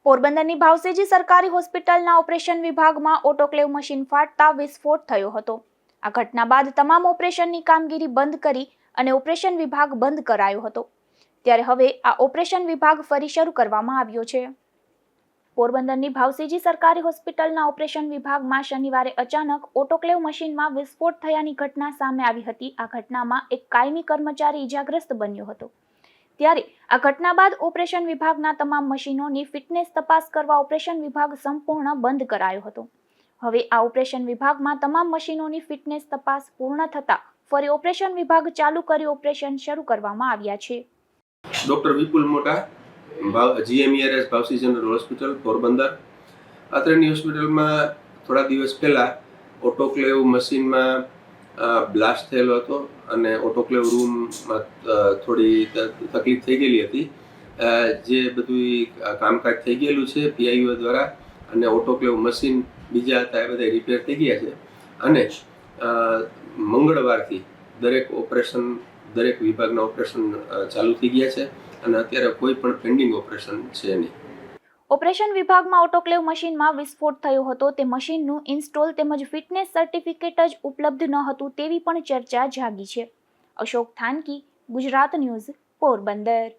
પોરબંદરની ભાવસેજી સરકારી હોસ્પિટલના ઓપરેશન વિભાગમાં ઓટોક્લેવ મશીન ફાટતા વિસ્ફોટ થયો હતો। આ ઘટના બાદ તમામ ઓપરેશનની કામગીરી બંધ કરી અને ઓપરેશન વિભાગ બંધ કરાયો હતો। ત્યારે હવે આ ઓપરેશન વિભાગ ફરી શરૂ કરવામાં આવ્યો છે। પોરબંદરની ભાવસેજી સરકારી હોસ્પિટલના ઓપરેશન વિભાગમાં શનિવારે અચાનક ઓટોક્લેવ મશીનમાં વિસ્ફોટ થયાની ઘટના સામે આવી હતી। આ ઘટનામાં એક કાયમી કર્મચારી ઇજાગ્રસ્ત બન્યો હતો। ત્યારે આ ઘટના બાદ ઓપરેશન વિભાગના તમામ મશીનોની ફિટનેસ તપાસ કરવા ઓપરેશન વિભાગ સંપૂર્ણ બંધ કરાયો હતો। હવે આ ઓપરેશન વિભાગમાં તમામ મશીનોની ફિટનેસ તપાસ પૂર્ણ થતા ફરી ઓપરેશન વિભાગ ચાલુ કરી ઓપરેશન શરૂ કરવામાં આવ્યા છે। ડોક્ટર વિપુલ મોટા, GMERS ભાવસી જનરલ હોસ્પિટલ પોરબંદર। અત્રેની હોસ્પિટલમાં થોડા દિવસ પહેલા ઓટોક્લેવ મશીનમાં બ્લાસ્ટ થયેલો હતો અને ઓટોક્લેવ રૂમમાં થોડી તકલીફ થઈ ગયેલી હતી। જે બધું કામકાજ થઈ ગયેલું છે PIO દ્વારા અને ઓટોક્લેવ મશીન બીજા હતા એ બધા રિપેર થઈ ગયા છે અને મંગળવારથી દરેક વિભાગના ઓપરેશન ચાલુ થઈ ગયા છે અને અત્યારે કોઈ પણ પેન્ડિંગ ઓપરેશન છે નહીં। ઓપરેશન વિભાગમાં ઓટોક્લેવ મશીનમાં વિસ્ફોટ થયો હતો તે મશીનનું ઇન્સ્ટોલ તેમજ ફિટનેસ સર્ટિફિકેટ જ ઉપલબ્ધ ન હતું તેવી પણ ચર્ચા જાગી છે। અશોક થાનકી, ગુજરાત ન્યૂઝ, પોરબંદર।